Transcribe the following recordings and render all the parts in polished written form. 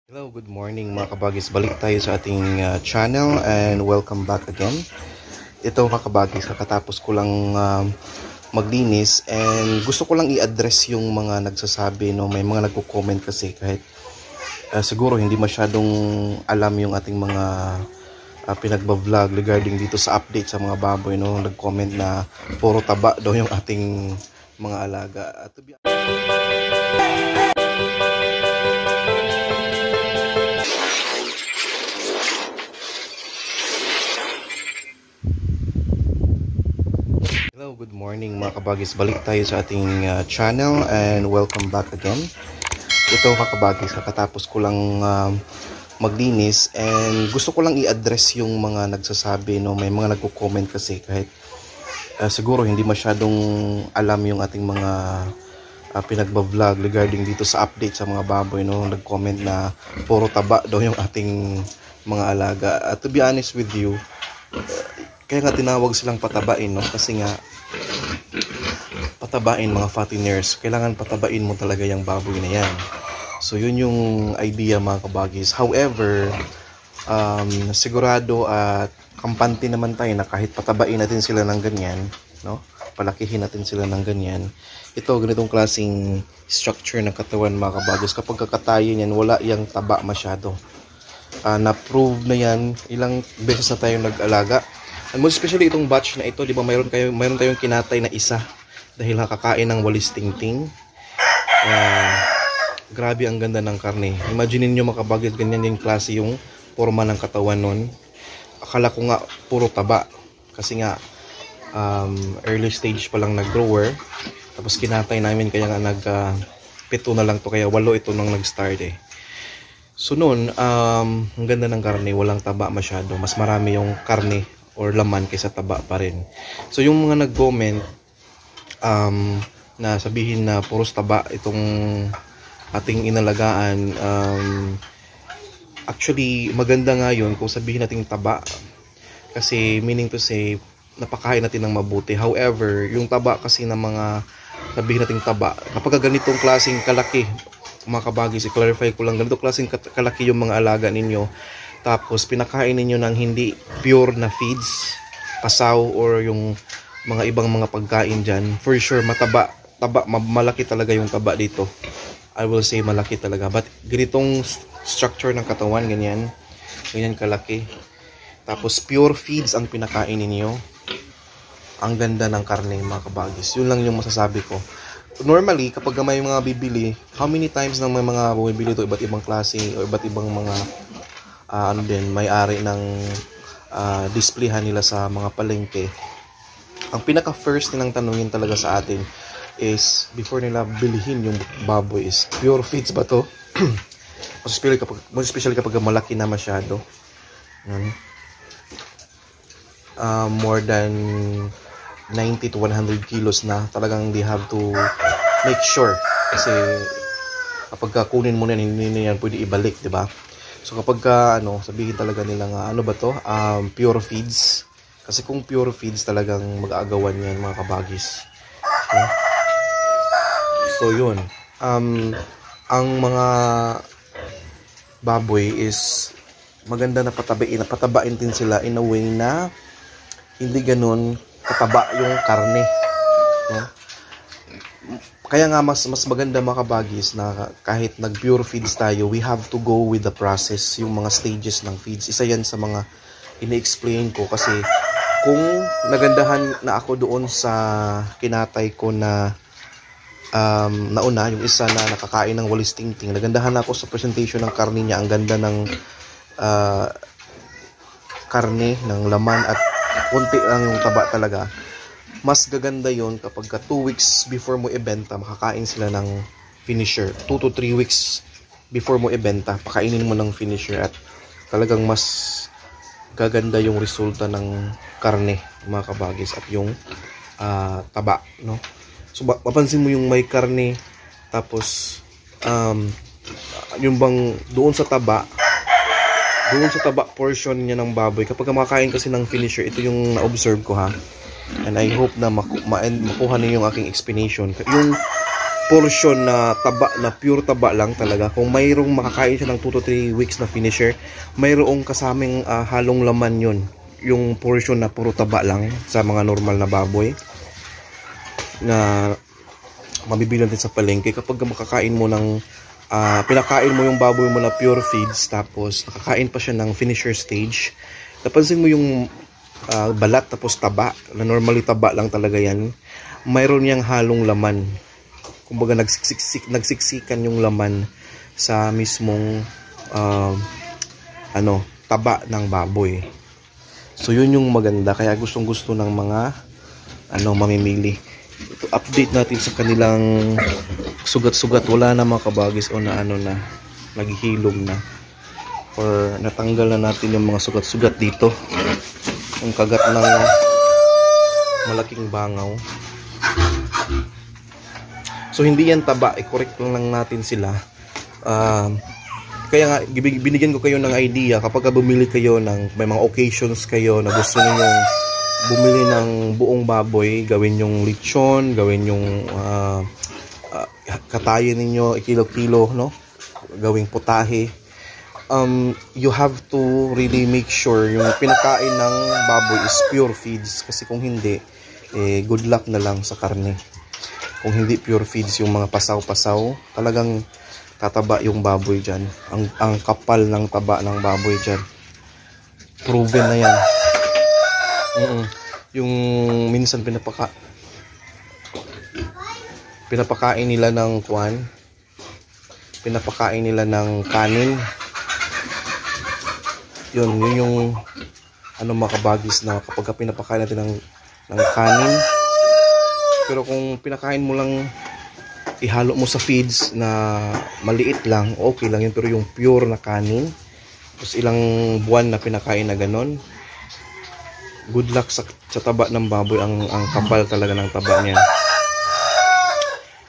Hello, good morning mga kabagis. Balik tayo sa ating channel and welcome back again. Ito mga kabagis, kakatapos ko lang maglinis and gusto ko lang i-address yung mga nagsasabi, no? May mga nagko-comment kasi kahit siguro hindi masyadong alam yung ating mga pinagbablog regarding dito sa update sa mga baboy, no? Nag-comment na puro taba daw yung ating mga alaga. At Hello, good morning mga kabagis. Balik tayo sa ating channel and welcome back again. Ito mga kabagis, kakatapos ko lang maglinis and gusto ko lang i-address yung mga nagsasabi, no? May mga nagko-comment kasi kahit siguro hindi masyadong alam yung ating mga pinagbablog regarding dito sa update sa mga baboy, no? Nag-comment na puro taba daw yung ating mga alaga. At to be honest with you, kaya nga tinawag silang patabain, no? Kasi nga patabain mga fatteners, kailangan patabain mo talaga yung baboy na yan. So yun yung idea mga kabagis. However, sigurado at kampante naman tayo na kahit patabain natin sila ng ganyan, no? Palakihin natin sila ng ganyan. Ito, ganitong klaseng structure ng katawan mga kabagis. Kapag kakatayin yan, wala yung taba masyado. Na-prove na yan, ilang beses na tayong nag-alaga. And most especially itong batch na ito, di ba mayroon tayong kinatay na isa dahil nakakain ng walis tingting. Grabe ang ganda ng karne. Imagine niyo mga kabagis, ganyan yung klase yung forma ng katawan nun. Akala ko nga puro taba kasi nga early stage pa lang nag-grower. Tapos kinatay namin kaya nga pito na lang to, kaya 8 ito nang nag-start eh. So noon, ang ganda ng karne, walang taba masyado. Mas marami yung karne or laman kaysa taba pa rin. So yung mga nag-comment na sabihin na puros taba itong ating inalagaan, actually maganda nga yun kung sabihin natin taba, kasi meaning to say napakain natin ng mabuti. However, yung taba kasi ng mga sabihin nating taba, kapag ganitong klaseng kalaki mga kabagis, i-clarify ko lang, ganitong klaseng kalaki yung mga alaga ninyo, tapos pinakain ninyo ng hindi pure na feeds, pasaw or yung mga ibang mga pagkain dyan, for sure malaki talaga yung taba dito. I will say malaki talaga. But ganitong structure ng katawan, ganyan kalaki, tapos pure feeds ang pinakain ninyo, ang ganda ng karne mga kabagis. Yun lang yung masasabi ko. Normally, kapag may mga bibili, how many times nang may mga bumibili ito, iba't ibang klase o iba't ibang mga may-ari ng displayhan nila sa mga palengke, ang pinaka first nilang tanungin talaga sa atin is, before nila bilihin yung baboy, is pure feeds ba to? Most especially kapag malaki na masyado, more than 90 to 100 kilos na, talagang they have to make sure, kasi kapag kunin mo na hindi na yan pwede ibalik, di ba? So kapag sabihin talaga nila nga ano ba to, pure feeds, kasi kung pure feeds talagang mag-aagawan yan mga kabagis. So yun, ang mga baboy is maganda na patabain din sila in a way na hindi ganun kataba yung karne, no? Kaya nga mas maganda mga kabagis na kahit nag-pure feeds tayo, we have to go with the process, yung mga stages ng feeds. Isa yan sa mga ini-explain ko, kasi kung nagandahan na ako doon sa kinatay ko na nauna, yung isa na nakakain ng walis tingting, nagandahan na ako sa presentation ng karne niya. Ang ganda ng karne, ng laman, at kunti lang yung taba talaga. Mas gaganda yon kapag 2 weeks before mo ibenta, makakain sila ng finisher. 2 to 3 weeks before mo ibenta, pakainin mo ng finisher, at talagang mas gaganda yung resulta ng karne mga kabagis, at yung taba, no? So mapansin mo yung may karne, tapos yung bang doon sa taba portion niya ng baboy, kapag makakain kasi ng finisher, ito yung na-observe ko ha. And I hope na makuha niyo yung aking explanation. Yung portion na taba, na pure taba lang talaga. Kung mayroong makakain siya ng 2 to 3 weeks na finisher, mayroong kasaming halong laman yun, yung portion na puro taba lang sa mga normal na baboy na mabibili natin sa palengke. Kapag makakain mo ng pinakain mo yung baboy mo na pure feeds, tapos nakakain pa siya ng finisher stage, napansin mo yung balat tapos taba, na normally taba lang talaga yan, mayroon niyang halong laman. Kumbaga nagsiksikan yung laman sa mismong taba ng baboy. So yun yung maganda, kaya gustong gusto ng mga mamimili. Ito, update natin sa kanilang sugat-sugat. Wala na mga kabagis o na naghihilog na, or natanggal na natin yung mga sugat-sugat dito, yung kagat ng malaking bangaw. So hindi yan taba, i-correct lang natin sila. Kaya nga binigyan ko kayo ng idea, kapag bumili kayo ng may mga occasions kayo na gusto ninyong bumili ng buong baboy, gawin yung lechon, gawin yung katayin ninyo, kilo-kilo, no? Gawing putahe. You have to really make sure yung pinakain ng baboy is pure feeds, kasi kung hindi, good luck na lang sa karne. Kung hindi pure feeds, yung mga pasaw-pasaw, talagang tataba yung baboy dyan. Ang kapal ng taba ng baboy dyan. Proven na yan. Yung minsan pinapakain nila ng pinapakain nila ng kanin. Yun yung makabagis na kapag pinapakain natin ng kanin. Pero kung pinakain mo lang, ihalo mo sa feeds na maliit lang, okay lang yun. Pero yung pure na kanin, tapos ilang buwan na pinakain na ganon, good luck sa taba ng baboy. Ang kapal talaga ng taba niya.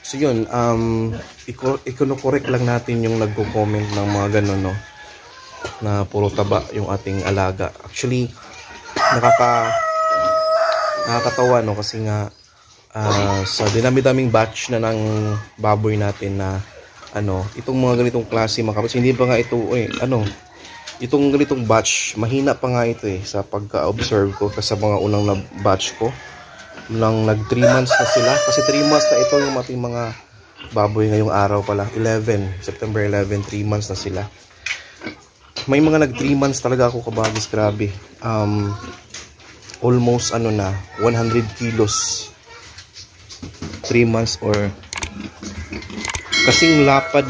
So yun, i-correct lang natin yung nagko-comment ng mga ganon, no, na puro taba yung ating alaga. Actually, nakakatawa, no, kasi nga sa dinami-daming batch na ng baboy natin na itong mga ganitong klase, makapos hindi pa nga ito itong ganitong batch, mahina pa nga ito sa pagka-observe ko kasi sa mga unang na batch ko nang nag 3 months na sila, kasi 3 months na ito yung ating mga baboy ngayong araw pala, September 11, 3 months na sila. May mga nag 3 months talaga ako kabagis, grabe. Almost 100 kilos 3 months, or kasing lapad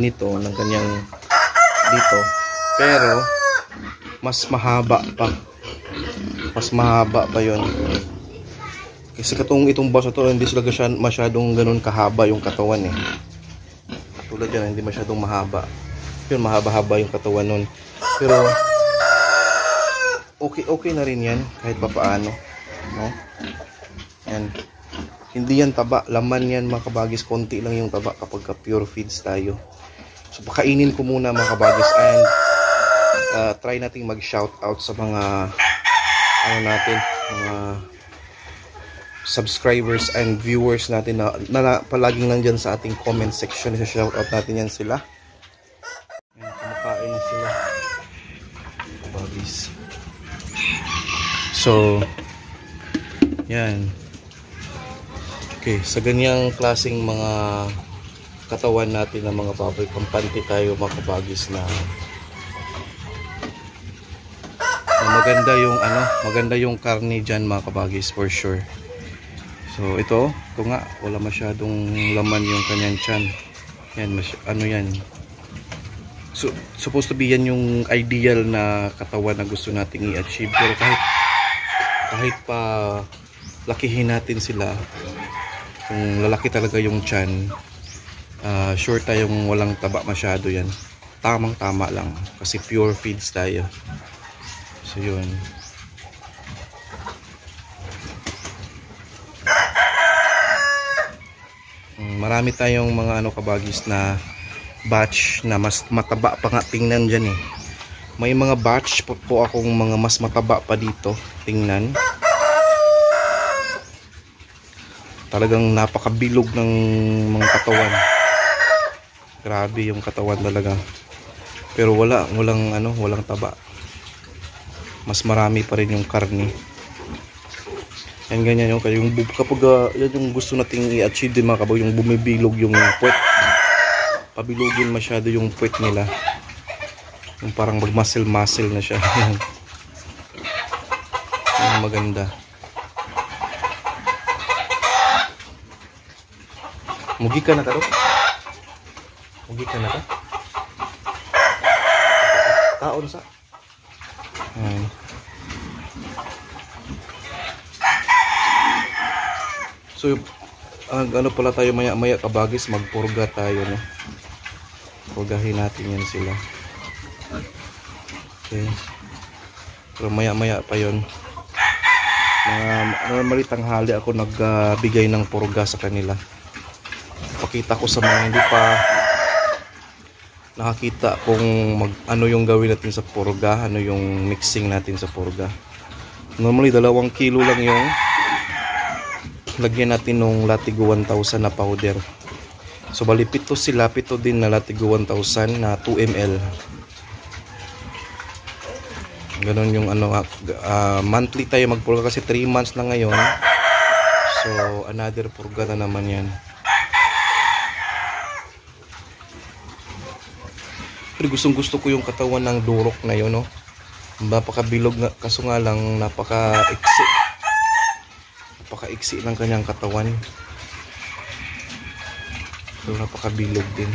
nito ng kanyang dito, pero mas mahaba pa yun, kasi itong baso to, hindi sila masyadong ganun kahaba yung katawan tulad yan, hindi masyadong mahaba yun, mahaba-haba yung katawan nun, pero okay na rin yan kahit papaano, no? Yan. Hindi yan taba, laman yan mga kabagis, konti lang yung taba kapag pure feeds tayo. So pakainin ko muna mga kabagis, and try nating mag shout out sa mga mga subscribers and viewers natin na palaging nandyan sa ating comment section. Sa shout out natin yan sila. Yan, kumakain na sila kabagis. So yan. Okay, sa ganyang klaseng mga katawan natin ng mga baboy, kampante tayo mga kabagis na maganda yung karne dyan mga kabagis, for sure. So ito nga, wala masyadong laman yung kanyang tiyan. Yan, yan. So supposed to be yan yung ideal na katawan na gusto nating i-achieve. Pero kahit pa lakihin natin sila, kung lalaki talaga yung tiyan, sure tayong walang taba masyado yan. Tamang-tama lang, kasi pure feeds tayo. So yun. Marami tayong mga kabagis na batch na mas mataba pa nga tingnan dyan May mga batch po akong mga mas mataba pa dito tingnan. Talagang napakabilog ng mga katawan. Grabe yung katawan talaga. Pero walang taba. Mas marami pa rin yung karne. Yan ganyan yung kapag yan yung gusto nating i-achieve din mga kabag, yung bumibilog yung puwet. Pabilugin masyado yung puwet nila. Yung parang mag-muscle na siya. Yan maganda. Mugi ka na ka daw? Mugi ka na ka? Taon sa? Ayan. So, ano pala tayo maya kabagis, magpurga tayo, no? Purgahin natin yan sila. Okay. Pero maya pa yun. Normally tanghali ako nagbigay ng purga sa kanila. Pakita ko sa mga hindi pa nakakita kung ano yung gawin natin sa purga, ano yung mixing natin sa purga. Normally 2 kilo lang yung lagyan natin ng Latigo 1000 na powder. So bali 7 din na Latigo 1000 na 2 ml. Ganon yung monthly tayo magpurga kasi 3 months na ngayon. So another purga na naman yan. Pero gustong-gusto ko yung katawan ng durok na yun, no? Napakabilog nga, kaso nga lang napaka-iksi ng kanyang katawan. So napakabilog din.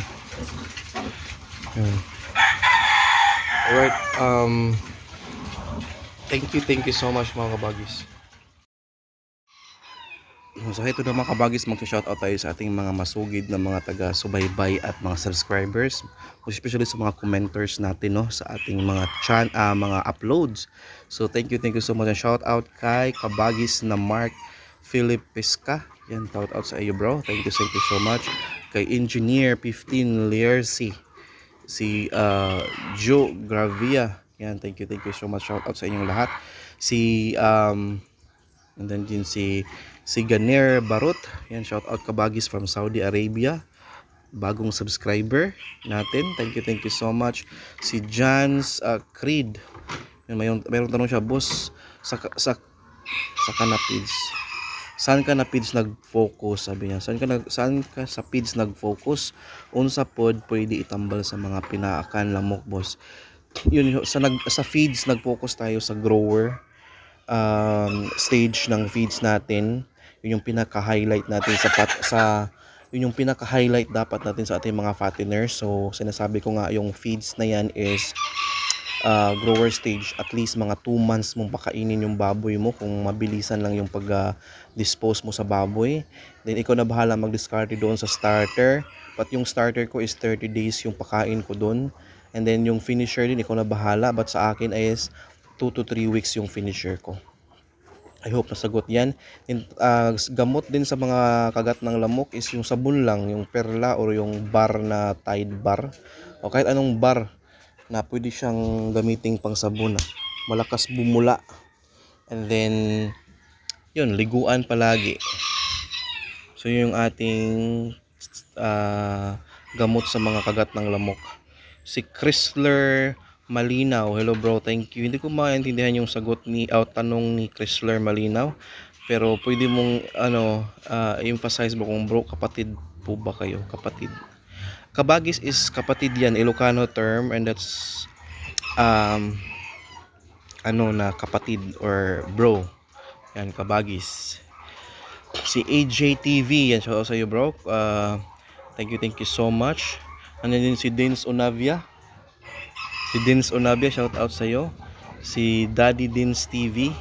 Alright, thank you so much mga kabagis. So ito na mga kabagis, mag-shoutout tayo sa ating mga masugid na mga taga-subaybay at mga subscribers, especially sa mga commenters natin, no, sa ating mga mga uploads. So thank you so much. Shoutout kay kabagis na Mark Philip Pesca. Yan, shoutout sa iyo bro. Thank you so much. Kay Engineer 15 Liersi, si Joe Gravia. Yan, thank you so much. Shoutout sa inyong lahat. And then din si Ganer Barut. Yan, shout out kabagis from Saudi Arabia. Bagong subscriber natin. Thank you so much. Si Jans Creed. Yan, mayroong tanong siya, boss, sa kanapids. Saan ka na pids nag-focus? Sabi niya. Saan ka sa pids nag-focus? Unsa pod pwede itambal sa mga pinaakan lamok, boss. Yun, sa feeds nag-focus tayo sa grower stage ng feeds natin. Yun yung pinaka-highlight natin yun yung pinaka-highlight dapat natin sa ating mga fatteners. So sinasabi ko nga yung feeds na yan is grower stage. At least mga 2 months mong pakainin yung baboy mo kung mabilisan lang yung pag-dispose mo sa baboy. Then ikaw na bahala mag-discard doon sa starter. But yung starter ko is 30 days yung pakain ko doon. And then yung finisher din ikaw na bahala. But sa akin is 2 to 3 weeks yung finisher ko. I hope nasagot yan. Gamot din sa mga kagat ng lamok is yung sabon lang, yung perla or yung bar na Tide bar o kahit anong bar na pwede siyang gamiting pang sabon. Malakas bumula. And then yun, liguan palagi. So yun yung ating gamot sa mga kagat ng lamok. Si Chrysler Malinaw, hello bro, thank you. Hindi ko maintindihan yung sagot tanong ni Chrysler Malinaw, pero pwede mong emphasize mo kung bro, kapatid po ba kayo? Kapatid. Kabagis is kapatid yan, Ilocano term, and that's na kapatid or bro. Yan, kabagis. Si AJ TV, yan, shout out sa iyo bro. Thank you so much. Ano din si Dins Onavia. Si Dins Onabia, shout out sa iyo. Si Daddy Dins TV,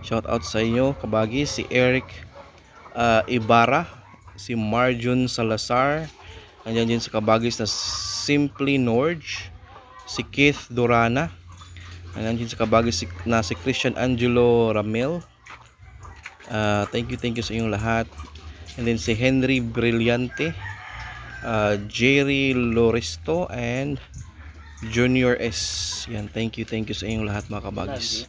shout out sa iyo, kabagis. Si Eric Ibarra, si Marjun Salazar, andyan din sa kabagis na Simply Norge, si Keith Durana, andyan din sa kabagis na si Christian Angelo Ramel. Thank you sa inyong lahat. And then si Henry Brillante, Jerry Loristo, and Junior S. Yan, thank you sa inyong lahat mga kabagis.